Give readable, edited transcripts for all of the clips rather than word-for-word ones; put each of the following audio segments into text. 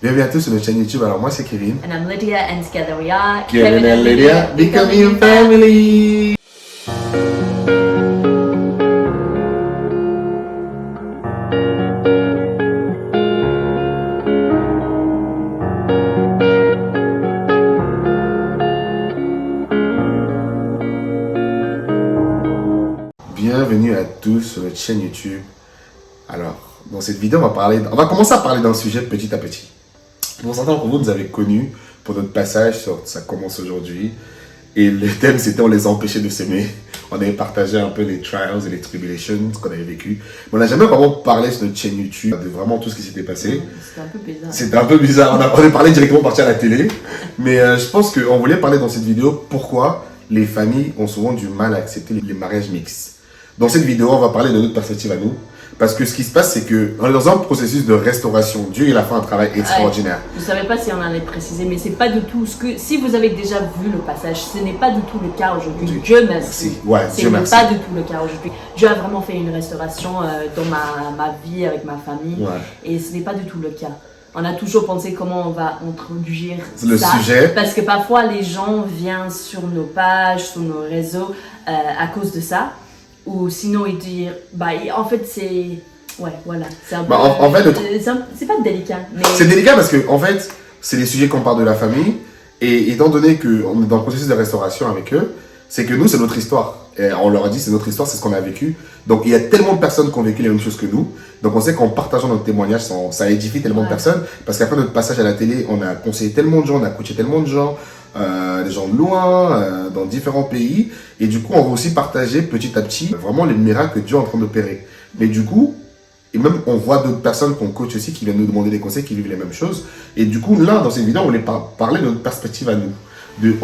Bienvenue à tous sur notre chaîne YouTube. Alors moi c'est Kevin. And I'm Lydia, and together we are Kevin and Lydia becoming family. Bienvenue à tous sur notre chaîne YouTube. Alors, dans cette vidéo, on va commencer à parler d'un sujet petit à petit. Pour certains d'entre vous, nous avez connus pour notre passage sur Ça commence aujourd'hui. Et le thème, c'était on les a empêchés de s'aimer. On avait partagé un peu les trials et les tribulations qu'on avait vécu. Mais on n'a jamais vraiment parlé sur notre chaîne YouTube de vraiment tout ce qui s'était passé. C'était un peu bizarre. C'était un peu bizarre. On est parlé directement parti à la télé. Mais je pense qu'on voulait parler dans cette vidéo pourquoi les familles ont souvent du mal à accepter les mariages mixtes. Dans cette vidéo, on va parler de notre perspective à nous. Parce que ce qui se passe, c'est qu'on est dans un processus de restauration. Dieu, il a fait un travail extraordinaire. Je ne savais pas si on allait préciser, mais c'est pas du tout ce que... Si vous avez déjà vu le passage, ce n'est pas du tout le cas aujourd'hui. Dieu merci. Ouais, ce Dieu n'est merci. pas du tout le cas aujourd'hui. Dieu a vraiment fait une restauration dans ma vie, avec ma famille. Ouais. Et ce n'est pas du tout le cas. On a toujours pensé comment on va introduire Le ça, sujet. parce que parfois les gens viennent sur nos pages, sur nos réseaux à cause de ça. Ou sinon ils disent, bah en fait c'est... Ouais, voilà. C'est un peu... en fait, c'est pas délicat, mais... C'est délicat parce que, en fait, c'est des sujets qu'on parle de la famille. Et étant donné qu'on est dans le processus de restauration avec eux, c'est que nous, c'est notre histoire. Et on leur a dit, c'est notre histoire, c'est ce qu'on a vécu. Donc, il y a tellement de personnes qui ont vécu les mêmes choses que nous. Donc, on sait qu'en partageant notre témoignage, ça édifie tellement de personnes. Parce qu'après notre passage à la télé, on a conseillé tellement de gens, on a coaché tellement de gens, des gens de loin, dans différents pays. Et du coup, on va aussi partager petit à petit vraiment les miracles que Dieu est en train d'opérer. Mais du coup, et même, on voit d'autres personnes qu'on coach aussi qui viennent nous demander des conseils, qui vivent les mêmes choses. Et du coup, là, dans cette vidéo, on voulait parler de notre perspective à nous.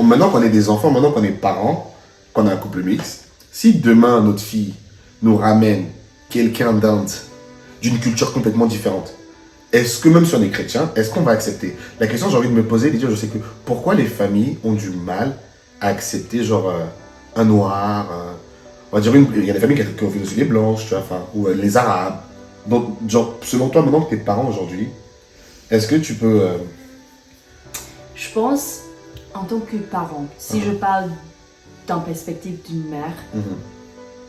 Maintenant qu'on est des enfants, maintenant qu'on est parents, qu'on a un couple mixte, si demain, notre fille nous ramène quelqu'un d'Inde, d'une culture complètement différente, est-ce que même si on est chrétien, est-ce qu'on va accepter? La question, j'ai envie de me poser, je sais que pourquoi les familles ont du mal à accepter, genre, un noir, on va dire, il y a des familles qui ont fait aussi les blanches, tu vois, enfin, ou les arabes. Donc, genre, selon toi, maintenant que t'es parent aujourd'hui, est-ce que tu peux... Je pense, en tant que parent, si je parle d'un perspective d'une mère,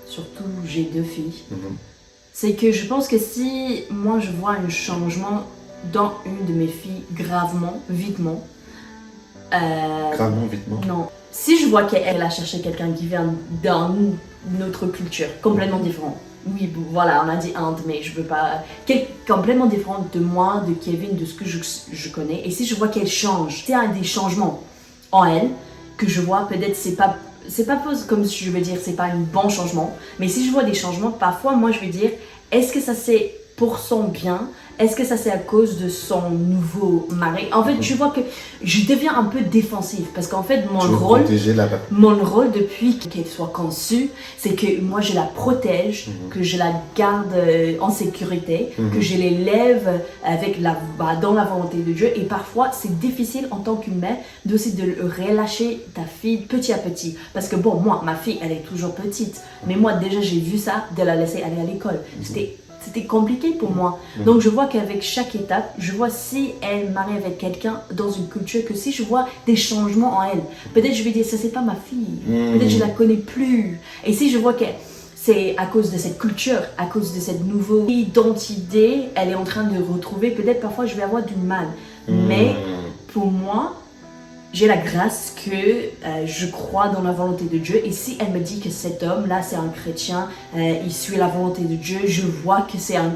surtout j'ai 2 filles, c'est que je pense que si moi je vois un changement dans une de mes filles gravement, vitement... Gravement, vitement? Non. Si je vois qu'elle a cherché quelqu'un qui vient d'une autre culture, complètement différente, oui, voilà, on a dit Inde, mais je veux pas... complètement différente de moi, de Kevin, de ce que je connais. Et si je vois qu'elle change, s'il y a des changements en elle, que je vois, peut-être c'est pas comme je veux dire, c'est pas un bon changement. Mais si je vois des changements, parfois, moi, je vais dire, est-ce que ça c'est pour son bien? Est-ce que ça c'est à cause de son nouveau mari? En fait, je vois que je deviens un peu défensive parce qu'en fait, mon rôle depuis qu'elle soit conçue, c'est que moi je la protège, que je la garde en sécurité, que je l'élève avec dans la volonté de Dieu. Et parfois, c'est difficile en tant qu'une mère de relâcher ta fille petit à petit. Parce que bon, moi, ma fille, elle est toujours petite. Mais moi, déjà, j'ai vu ça de la laisser aller à l'école. C'était compliqué pour moi. Donc je vois qu'avec chaque étape, je vois si elle marie avec quelqu'un dans une culture, que si je vois des changements en elle, peut-être je vais dire ça c'est pas ma fille, peut-être je la connais plus. Et si je vois que c'est à cause de cette culture, à cause de cette nouvelle identité, elle est en train de retrouver, peut-être parfois je vais avoir du mal. Mais pour moi, j'ai la grâce que je crois dans la volonté de Dieu. Et si elle me dit que cet homme-là, c'est un chrétien, il suit la volonté de Dieu, je vois que c'est un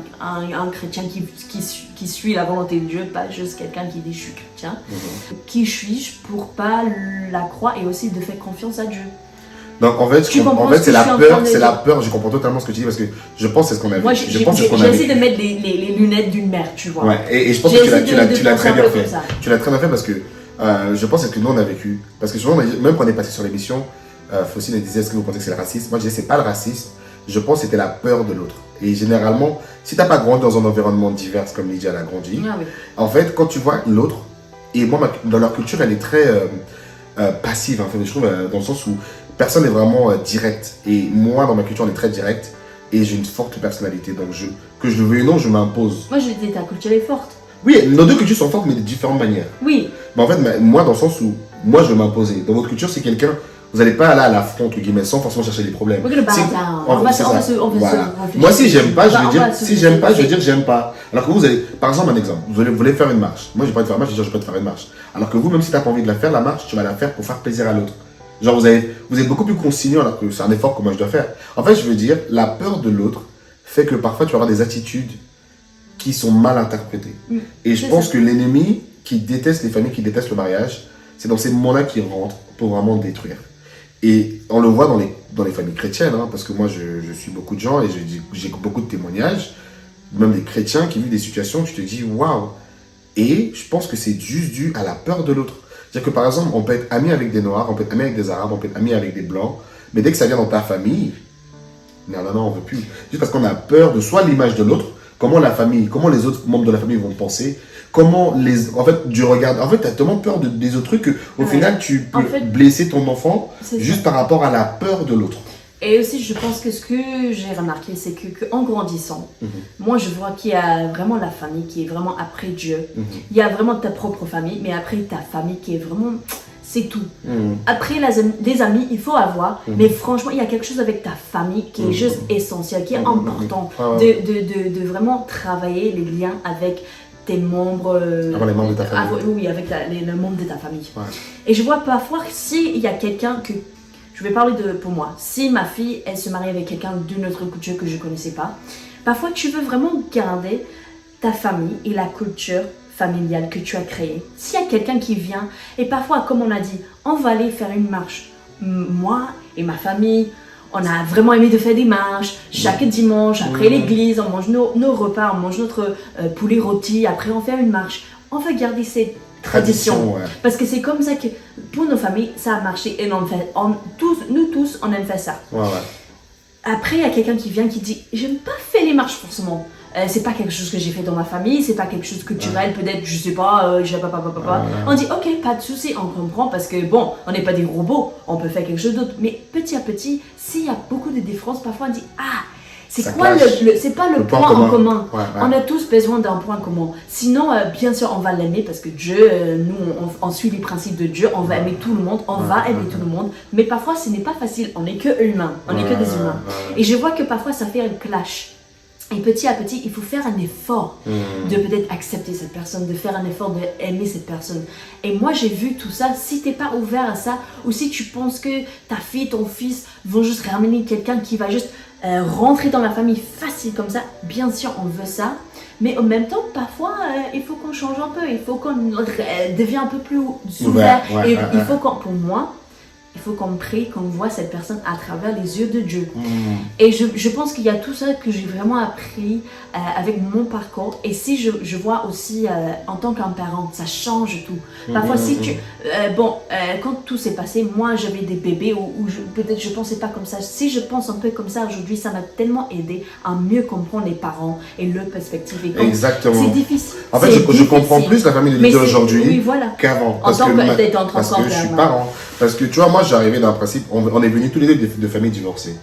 chrétien qui suit la volonté de Dieu, pas juste quelqu'un qui dit « je suis chrétien ». Qui suis-je pour pas la croire et aussi de faire confiance à Dieu? Donc en fait, c'est la peur, je comprends totalement ce que tu dis parce que je pense que c'est ce qu'on a vu. Moi, j'essaie de mettre les lunettes d'une mère, tu vois. Ouais, et je pense que tu l'as très bien fait. Tu l'as très bien fait parce que je pense que c'est ce que nous on a vécu. Parce que souvent, même quand on est passé sur l'émission, Faucine disait est-ce que vous pensez que c'est le racisme? Moi je disais c'est pas le racisme, je pense que c'était la peur de l'autre. Et généralement, si t'as pas grandi dans un environnement divers comme Lydia l'a grandi, en fait quand tu vois l'autre, et moi dans leur culture elle est très passive, en fait, je trouve, dans le sens où personne n'est vraiment direct. Et moi dans ma culture on est très direct et j'ai une forte personnalité. Donc que je le veuille ou non, je m'impose. Moi je dis ta culture est forte. Oui, nos deux cultures sont fortes, mais de différentes manières. Oui, Mais en fait, moi, dans le sens où moi, je veux m'imposer. Dans votre culture, c'est quelqu'un, vous n'allez pas aller à l'affront, entre guillemets, sans forcément chercher des problèmes. we're gonna bow C'est- down. c'est ça. On va Voilà. se- Moi, si j'aime pas, je on vais va dire, se- si j'aime pas, je vais dire j'aime pas. Alors que vous allez, par exemple, un exemple, vous voulez faire une marche. Moi, j'ai pas envie de faire une marche, je vais dire je peux te faire une marche. Alors que vous, même si tu n'as pas envie de la faire, la marche, tu vas la faire pour faire plaisir à l'autre. Genre, vous êtes beaucoup plus consignant alors que c'est un effort que moi je dois faire. En fait, je veux dire, la peur de l'autre fait que parfois tu vas avoir des attitudes qui sont mal interprétées. Et je C'est pense ça. que l'ennemi qui déteste les familles, qui déteste le mariage, c'est dans ces moments-là qu'il rentre pour vraiment détruire. Et on le voit dans les familles chrétiennes, hein, parce que moi je suis beaucoup de gens et j'ai beaucoup de témoignages, même des chrétiens qui vivent des situations où tu te dis waouh. Et je pense que c'est juste dû à la peur de l'autre. C'est-à-dire que par exemple, on peut être ami avec des noirs, on peut être ami avec des arabes, on peut être ami avec des blancs, mais dès que ça vient dans ta famille, non, on veut plus. Juste parce qu'on a peur de soit l'image de l'autre, comment la famille, comment les autres membres de la famille vont penser, comment les. En fait, tu regardes. En fait, tu as tellement peur des autres trucs qu'au final, tu peux En fait, blesser ton enfant c'est ça. juste par rapport à la peur de l'autre. Et aussi, je pense que ce que j'ai remarqué, c'est qu'en grandissant, moi, je vois qu'il y a vraiment la famille qui est vraiment après Dieu. Il y a vraiment ta propre famille, mais après ta famille qui est vraiment... C'est tout. Après, les amis, il faut avoir, mais franchement, il y a quelque chose avec ta famille qui est juste essentiel, qui est important, Ah ouais. de vraiment travailler les liens avec tes membres... Avant les membres de ta famille. Oui, avec les membres de ta famille. Ouais. Et je vois parfois, s'il y a quelqu'un que... Je vais parler pour moi. Si ma fille, elle se marie avec quelqu'un d'une autre culture que je ne connaissais pas, parfois tu veux vraiment garder ta famille et la culture familiale que tu as créée. S'il y a quelqu'un qui vient, et parfois, comme on a dit, on va aller faire une marche. Moi et ma famille, on a vraiment aimé de faire des marches. Chaque dimanche, après l'église, on mange nos repas, on mange notre poulet rôti, après on fait une marche. On veut garder cette tradition. Ouais. Parce que c'est comme ça que pour nos familles, ça a marché et nous tous, on aime faire ça. Ouais. Après, il y a quelqu'un qui vient qui dit j'aime pas faire les marches forcément. C'est pas quelque chose que j'ai fait dans ma famille, c'est pas quelque chose culturel, peut-être, je sais pas, On dit ok, pas de souci, on comprend parce que bon, on n'est pas des robots, on peut faire quelque chose d'autre. Mais petit à petit, s'il y a beaucoup de différences, parfois on dit ah, c'est Ça quoi clash. c'est pas le point en commun. Ouais. On a tous besoin d'un point commun. Sinon, bien sûr, on va l'aimer parce que Dieu, nous, on suit les principes de Dieu, on va aimer tout le monde, on va aimer tout le monde. Mais parfois, ce n'est pas facile. On n'est que humains, on n'est que des humains. Et je vois que parfois, ça fait un clash. Et petit à petit, il faut faire un effort de peut-être accepter cette personne, de faire un effort d'aimer cette personne. Et moi, j'ai vu tout ça. Si tu n'es pas ouvert à ça, ou si tu penses que ta fille, ton fils vont juste ramener quelqu'un qui va juste rentrer dans la famille facile comme ça, bien sûr, on veut ça. Mais en même temps, parfois, il faut qu'on change un peu. Il faut qu'on devienne un peu plus ouvert. Et il faut qu'on, pour moi, il faut qu'on prie, qu'on voit cette personne à travers les yeux de Dieu. Et je pense qu'il y a tout ça que j'ai vraiment appris avec mon parcours. Et si je vois aussi en tant qu'un parent, ça change tout. Parfois, si tu... quand tout s'est passé, moi, j'avais des bébés où peut-être je pensais pas comme ça. Si je pense un peu comme ça aujourd'hui, ça m'a tellement aidé à mieux comprendre les parents et leur perspective. Et Exactement. C'est difficile. En fait, je comprends plus la famille de Dieu aujourd'hui qu'avant. Parce que je suis parent. Parce que tu vois, moi j'arrivais d'un principe, on est venus tous les deux de familles divorcées.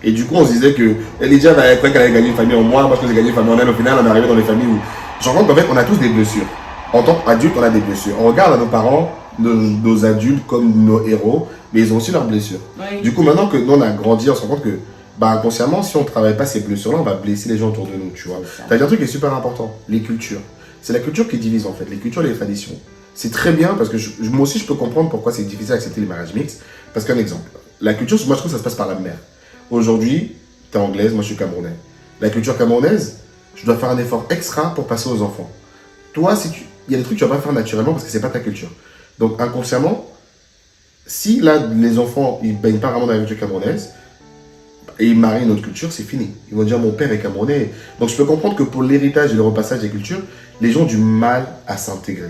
Et du coup, on se disait que Lydia elle croyait qu'elle allait gagner une famille en moi que j'ai gagné une famille en elle. Au final, on est arrivé dans les familles où je rencontre qu'en fait, on a tous des blessures. En tant qu'adultes, on a des blessures. On regarde à nos parents, nos adultes comme nos héros, mais ils ont aussi leurs blessures. Oui. Du coup, maintenant que nous on a grandi, on se rend compte que inconsciemment, si on ne travaille pas ces blessures-là, on va blesser les gens autour de nous, tu vois. Tu as dit un truc qui est super important, les cultures. C'est la culture qui divise en fait, les cultures et les traditions. C'est très bien parce que moi aussi je peux comprendre pourquoi c'est difficile d'accepter les mariages mixtes. Parce qu'un exemple, la culture, moi je trouve que ça se passe par la mère. Aujourd'hui, tu es anglaise, moi je suis camerounais. La culture camerounaise, je dois faire un effort extra pour passer aux enfants. Toi, il y a des trucs que tu vas pas faire naturellement parce que c'est pas ta culture. Donc inconsciemment, si là les enfants ils baignent pas vraiment dans la culture camerounaise et ils marient une autre culture, c'est fini. Ils vont dire mon père est camerounais. Donc je peux comprendre que pour l'héritage et le repassage des cultures, les gens ont du mal à s'intégrer.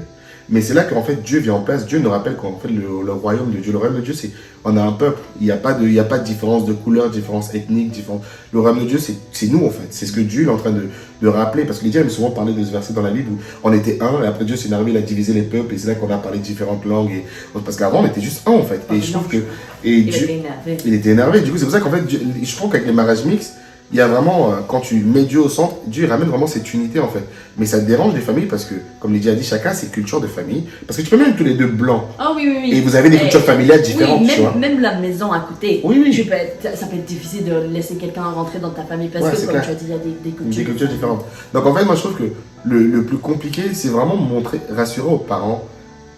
Mais c'est là qu'en fait Dieu vient en place. Dieu nous rappelle qu'en fait le royaume de Dieu, c'est on a un peuple. Il n'y a pas de différence de couleur, différence ethnique, différence. Le royaume de Dieu, c'est nous en fait. C'est ce que Dieu est en train de rappeler. Parce que Lydia aime souvent parler de ce verset dans la Bible où on était un et après Dieu s'est énervé, il a divisé les peuples et c'est là qu'on a parlé de différentes langues. Parce qu'avant on était juste un en fait. Et je trouve que il était énervé. Il était énervé. Du coup c'est pour ça qu'en fait je trouve qu'avec les mariages mixtes, il y a vraiment, quand tu mets Dieu au centre, Dieu ramène vraiment cette unité en fait. Mais ça dérange les familles parce que, comme Lydia a dit, chacun a ses cultures de famille. Parce que tu peux même tous les deux blancs. Ah oui, oui, oui. Et vous avez des cultures familiales différentes, oui, tu vois. même la maison à côté. Oui, oui. Ça peut être difficile de laisser quelqu'un rentrer dans ta famille parce Ouais, que, c'est comme clair. tu as dit, il y a Des cultures différentes. Donc en fait, moi je trouve que le plus compliqué, c'est vraiment montrer, rassurer aux parents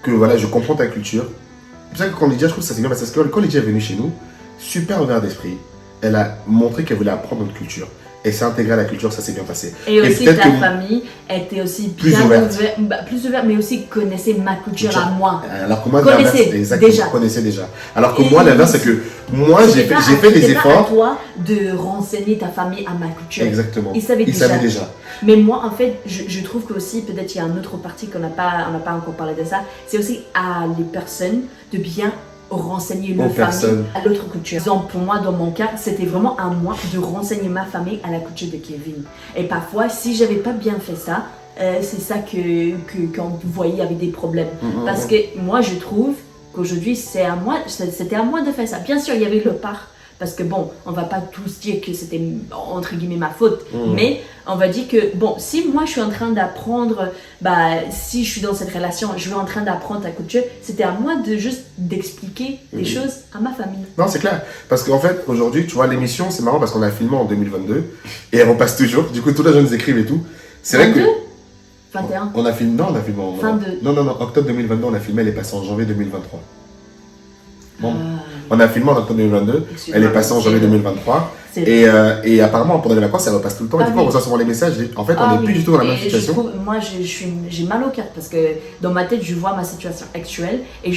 que voilà, je comprends ta culture. C'est pour ça que quand Lydia, je trouve que ça c'est bien parce que quand Lydia est venue chez nous, super ouvert d'esprit, elle a montré qu'elle voulait apprendre notre culture. Elle s'est intégrée à la culture, ça s'est bien passé. Et aussi peut-être ta que- famille était aussi Plus bien ouverte. plus ouverte, mais aussi connaissait ma culture à moi. Alors que moi, Connaissez l'inverse, exactement, déjà. connaissais déjà. Alors que Et moi, l'inverse, c'est que moi, j'ai fait des C'était pas à efforts. toi de renseigner ta famille à ma culture. Exactement. Ils savaient savaient déjà. déjà. Mais moi, en fait, je trouve que aussi, peut-être il y a un autre parti qu'on n'a pas encore parlé de ça, c'est aussi à les personnes de bien renseigner leur Aux famille personnes. à l'autre culture. Donc pour moi, dans mon cas, c'était vraiment à moi de renseigner ma famille à la culture de Kevin. Et parfois, si j'avais pas bien fait ça, c'est ça quand vous voyez, il y avait des problèmes. Parce que moi, je trouve qu'aujourd'hui, c'était à moi de faire ça. Bien sûr, il y avait le part. Parce que bon, on va pas tous dire que c'était entre guillemets ma faute, mais on va dire que bon, si moi je suis en train d'apprendre, si je suis dans cette relation, je suis en train d'apprendre ta culture, c'était à moi de juste d'expliquer les choses à ma famille. Non, c'est clair. Parce qu'en fait, aujourd'hui, tu vois, l'émission, c'est marrant parce qu'on a filmé en 2022 et elle repasse toujours. Du coup, tous les gens nous écrivent et tout. C'est vrai que. 21. On a filmé, non, on a filmé en. Fin de- Non, octobre 2022, on a filmé, elle est passée en janvier 2023. Bon. On a filmé en octobre 2022, elle est passée en janvier 2023. Et apparemment, pendant les vacances, ça repasse tout le temps. Et du coup, on reçoit souvent les messages. En fait, on n'est plus du tout dans la même situation. Moi, j'ai mal au cœur parce que dans ma tête, je vois ma situation actuelle et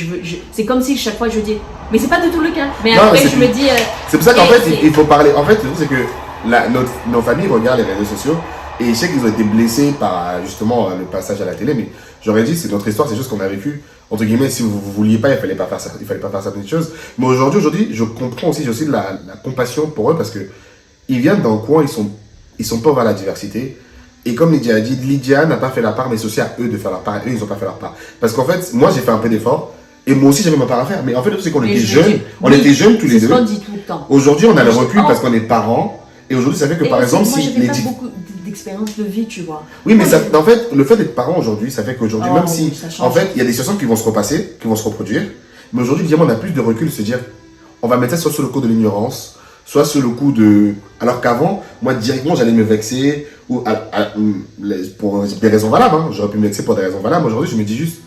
c'est comme si chaque fois je dis, mais c'est pas du tout le cas. Mais Non, après, mais je me dis. C'est pour ça qu'en fait, il faut parler. En fait, le truc, c'est que nos familles regardent les réseaux sociaux et je sais qu'ils ont été blessés par justement le passage à la télé. Mais j'aurais dit, c'est notre histoire, c'est juste qu'on a vécu. Entre guillemets, si vous vouliez pas, il fallait pas faire certaines choses. Mais aujourd'hui, je comprends aussi, j'ai aussi de la compassion pour eux parce que ils viennent d'un coin, ils sont pas vers la diversité. Et comme Lydia a dit, Lydia n'a pas fait la part, mais c'est aussi à eux de faire leur part. Eux, ils ont pas fait leur part. Parce qu'en fait, moi, j'ai fait un peu d'effort. Et moi aussi, j'avais ma part à faire. Mais en fait, le truc, c'est qu'on était jeunes. On était jeunes tous les deux. C'est ce qu'on dit tout le temps. Aujourd'hui, on a le recul parce qu'on est parents. Et aujourd'hui, ça fait que, par exemple, moi, si j'avais les pas beaucoup d'expérience de vie, tu vois. oui, mais ça, en fait, le fait d'être parent aujourd'hui, ça fait qu'aujourd'hui, même si, ça change. en fait, il y a des situations qui vont se repasser, qui vont se reproduire, mais aujourd'hui, évidemment, on a plus de recul, se dire, on va mettre ça soit sur le coup de l'ignorance, soit sur le coup de... Alors qu'avant, moi, directement, j'allais me vexer, ou pour des raisons valables, hein. J'aurais pu me vexer pour des raisons valables. Aujourd'hui, je me dis juste,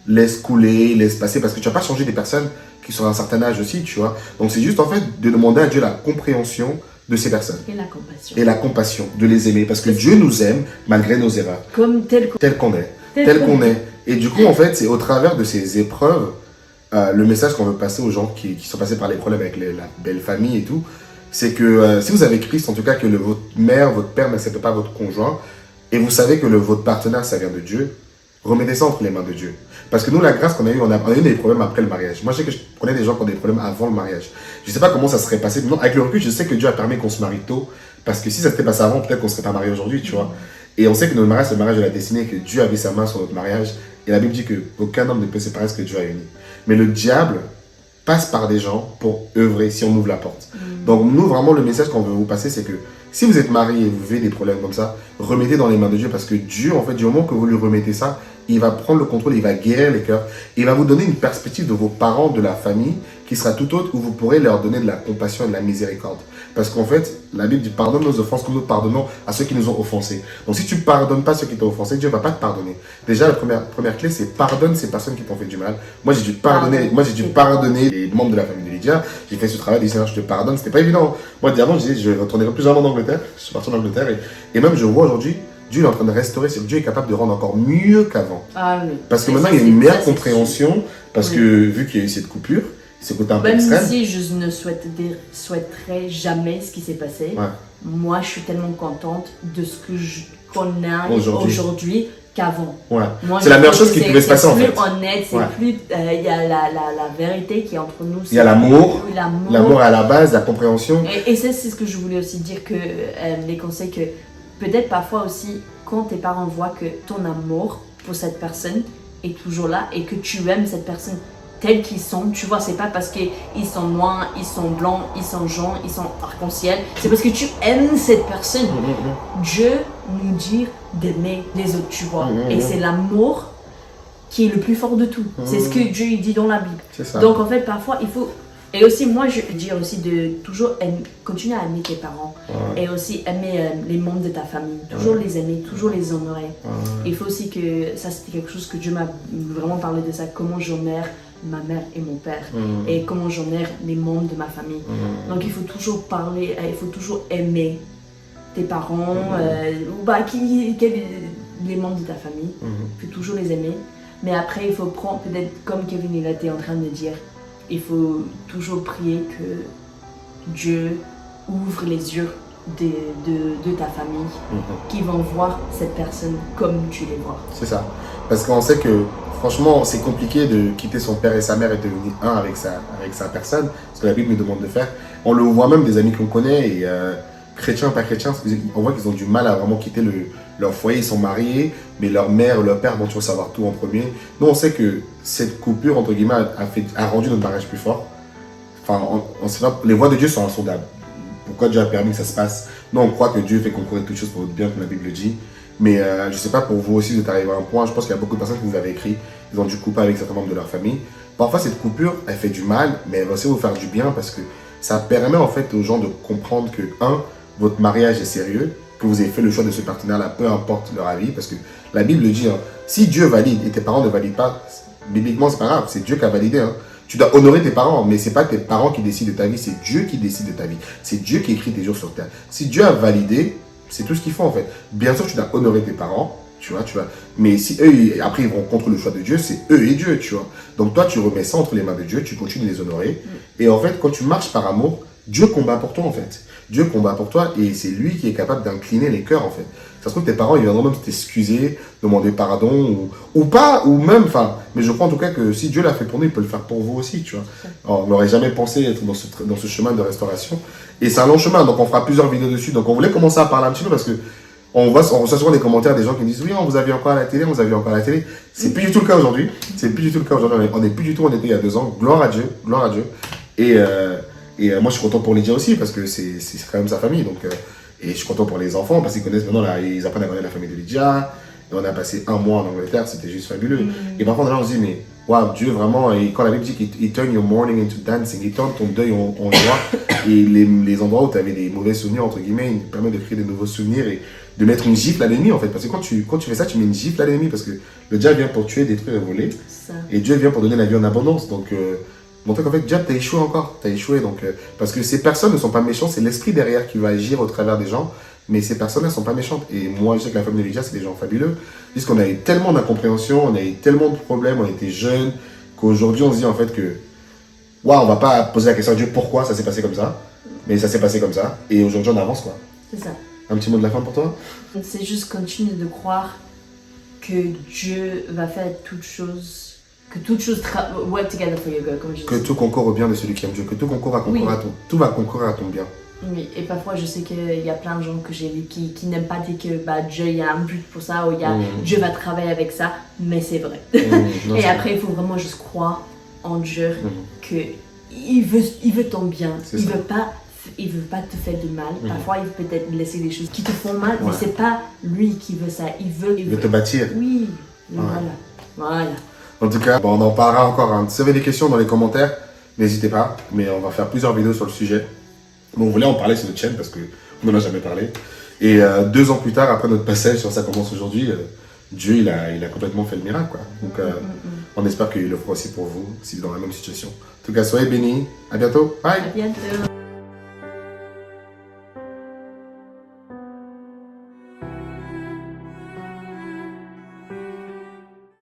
laisse couler, laisse passer, parce que tu vas pas changer des personnes qui sont à un certain âge aussi, tu vois. Donc, c'est juste, en fait, de demander à Dieu la compréhension de ces personnes. Et la compassion. Et la compassion, de les aimer, parce que Dieu nous aime malgré nos erreurs. Comme tel Qu'on est. Tel qu'on est. Et du coup, en fait, c'est au travers de ces épreuves, le message qu'on veut passer aux gens qui sont passés par les problèmes avec la belle famille et tout, c'est que si vous avez Christ, en tout cas que votre mère, votre père n'accepte pas votre conjoint, et vous savez que votre partenaire, ça vient de Dieu, remettez ça entre les mains de Dieu. Parce que nous, la grâce qu'on a eue, on a eu des problèmes après le mariage. Moi, je sais que je connais des gens qui ont des problèmes avant le mariage. Je ne sais pas comment ça serait passé. Non, avec le recul, je sais que Dieu a permis qu'on se marie tôt. Parce que si ça s'était passé avant, peut-être qu'on ne serait pas mariés aujourd'hui, tu vois. Et on sait que notre mariage, c'est le mariage de la destinée, que Dieu avait sa main sur notre mariage. Et la Bible dit qu'aucun homme ne peut séparer ce que Dieu a uni. Mais le diable passe par des gens pour œuvrer si on ouvre la porte. Donc nous, vraiment, le message qu'on veut vous passer, c'est que si vous êtes marié et vous vivez des problèmes comme ça, remettez dans les mains de Dieu parce que Dieu, en fait, du moment que vous lui remettez ça, il va prendre le contrôle, il va guérir les cœurs, il va vous donner une perspective de vos parents, de la famille, qui sera tout autre, où vous pourrez leur donner de la compassion et de la miséricorde. Parce qu'en fait, la Bible dit pardonne nos offenses comme nous pardonnons à ceux qui nous ont offensés. Donc si tu ne pardonnes pas ceux qui t'ont offensé, Dieu ne va pas te pardonner. Déjà, la première clé, c'est pardonne ces personnes qui t'ont fait du mal. Moi, j'ai dû pardonner les membres de la famille de Lydia. J'ai fait ce travail, j'ai dit Seigneur, je te pardonne. C'était pas évident. Moi, avant, je disais, je retournerai plus jamais en Angleterre. Je suis parti en Angleterre et même je vois aujourd'hui, Dieu est en train de restaurer, Dieu est capable de rendre encore mieux qu'avant. Ah, oui. Parce que maintenant, il y a une meilleure compréhension, parce que vu qu'il y a eu cette coupure, ce côté un peu extrême. Même si je ne souhaiterais jamais ce qui s'est passé, moi, je suis tellement contente de ce qu'on a aujourd'hui qu'avant. Ouais. C'est la meilleure chose qui pouvait se passer en fait. C'est plus honnête, c'est plus... Il y a la vérité qui est entre nous. Il y a l'amour. L'amour à la base, la compréhension. Et c'est ce que je voulais aussi dire, que les conseils que... Peut-être parfois aussi, quand tes parents voient que ton amour pour cette personne est toujours là et que tu aimes cette personne tels qu'ils sont, tu vois, c'est pas parce qu'ils sont noirs, ils sont blancs, ils sont jaunes, ils sont arc-en-ciel, c'est parce que tu aimes cette personne. Dieu nous dit d'aimer les autres, tu vois, et c'est l'amour qui est le plus fort de tout. C'est ce que Dieu il dit dans la Bible. C'est ça. Donc en fait, parfois, il faut... Et aussi, moi, je veux dire aussi de toujours continuer à aimer tes parents. Et aussi aimer les membres de ta famille. Toujours les aimer, toujours les honorer. Il faut aussi que... Ça, c'était quelque chose que Dieu m'a vraiment parlé de ça. Comment j'honore ma mère et mon père. Et comment j'honore les membres de ma famille. Donc il faut toujours parler, il faut toujours aimer tes parents, ou les membres de ta famille. Il faut toujours les aimer. Mais après, il faut prendre, peut-être comme Kevin il était en train de dire, il faut toujours prier que Dieu ouvre les yeux de ta famille, qui vont voir cette personne comme tu les vois. C'est ça. Parce qu'on sait que, franchement, c'est compliqué de quitter son père et sa mère et de devenir un avec sa personne, ce que la Bible nous demande de faire. On le voit même des amis qu'on connaît, et chrétiens, pas chrétiens, on voit qu'ils ont du mal à vraiment quitter leur foyer, ils sont mariés, mais leur mère ou leur père vont toujours savoir tout en premier. Nous, on sait que cette coupure, entre guillemets, a rendu notre mariage plus fort. Enfin, on sait pas, les voies de Dieu sont insondables. Pourquoi Dieu a permis que ça se passe? Nous, on croit que Dieu fait concourir toutes choses pour votre bien, comme la Bible le dit. Mais je ne sais pas, pour vous aussi, vous êtes arrivé à un point, je pense qu'il y a beaucoup de personnes qui vous avaient écrit, ils ont dû couper avec certains membres de leur famille. Parfois, cette coupure, elle fait du mal, mais elle va aussi vous faire du bien parce que ça permet en fait aux gens de comprendre que, votre mariage est sérieux, que vous avez fait le choix de ce partenaire-là, peu importe leur avis, parce que la Bible le dit, si Dieu valide et tes parents ne valident pas, bibliquement, c'est pas grave, c'est Dieu qui a validé. Tu dois honorer tes parents, mais c'est pas tes parents qui décident de ta vie, c'est Dieu qui décide de ta vie. C'est Dieu qui écrit tes jours sur terre. Si Dieu a validé, c'est tout ce qu'il faut en fait. Bien sûr, tu dois honorer tes parents, tu vois. Mais si eux, après, ils vont contre le choix de Dieu, c'est eux et Dieu, tu vois. Donc toi, tu remets ça entre les mains de Dieu, tu continues de les honorer. Et en fait, quand tu marches par amour, Dieu combat pour toi en fait. Dieu combat pour toi et c'est lui qui est capable d'incliner les cœurs en fait. Ça se trouve que tes parents, ils viendront même t'excuser, demander pardon ou pas, ou même, enfin, mais je crois en tout cas que si Dieu l'a fait pour nous, il peut le faire pour vous aussi, tu vois. Alors, on n'aurait jamais pensé être dans ce chemin de restauration. Et c'est un long chemin, donc on fera plusieurs vidéos dessus. Donc on voulait commencer à parler un petit peu parce que on reçoit souvent des commentaires des gens qui nous disent oui, on vous a vu encore à la télé, on vous a vu encore à la télé. C'est plus du tout le cas aujourd'hui. C'est plus du tout le cas aujourd'hui. On n'est plus du tout où on était il y a 2 ans. Gloire à Dieu, gloire à Dieu. Et moi, je suis content pour Lydia aussi, parce que c'est quand même sa famille. Donc, et je suis content pour les enfants, parce qu'ils connaissent maintenant, ils apprennent à connaître la famille de Lydia. Et on a passé 1 mois en Angleterre, c'était juste fabuleux. Et parfois, on se dit, mais waouh, Dieu vraiment, et quand la Bible dit qu'il turn your mourning into dancing, il tourne ton deuil en joie. Et les endroits où tu avais des mauvais souvenirs, entre guillemets, il permet de créer de nouveaux souvenirs et de mettre une gifle à l'ennemi, en fait. Parce que quand tu fais ça, tu mets une gifle à l'ennemi, parce que le diable vient pour tuer, détruire et voler. Et Dieu vient pour donner la vie en abondance. Donc, montrer qu'en fait, diable, t'as échoué encore, t'as échoué. Donc, parce que ces personnes ne sont pas méchantes, c'est l'esprit derrière qui va agir au travers des gens, mais ces personnes-là ne sont pas méchantes. Et moi, je sais que la famille de Lydia, c'est des gens fabuleux, puisqu'on a eu tellement d'incompréhension, on a eu tellement de problèmes, on était jeunes, qu'aujourd'hui, on se dit en fait que, waouh, on va pas poser la question à Dieu pourquoi ça s'est passé comme ça, mais ça s'est passé comme ça, et aujourd'hui, on avance, quoi. C'est ça. Un petit mot de la fin pour toi? C'est juste continuer de croire que Dieu va faire toutes choses. Que toutes choses work together for your good, comme je dis. Que tout concourt au bien de celui qui aime Dieu, que tout concourt à concourir tout va concourir à ton bien. Oui, et parfois je sais qu'il y a plein de gens que j'ai vus qui n'aiment pas dire que Dieu, il y a un but pour ça, ou Dieu va travailler avec ça, mais c'est vrai. Non, et après, il faut vraiment juste croire en Dieu, qu'il veut ton bien, il veut pas te faire de mal. Parfois, il veut peut-être laisser des choses qui te font mal, mais c'est pas lui qui veut ça, il veut te bâtir. Oui, voilà. En tout cas, on en parlera encore. Si vous avez des questions dans les commentaires, n'hésitez pas. Mais on va faire plusieurs vidéos sur le sujet. Mais on voulait en parler sur notre chaîne parce qu'on n'en a jamais parlé. Et 2 ans plus tard, après notre passage sur Ça commence aujourd'hui, Dieu, il a complètement fait le miracle, quoi. Donc, on espère qu'il le fera aussi pour vous, si vous êtes dans la même situation. En tout cas, soyez bénis. À bientôt. Bye. À bientôt.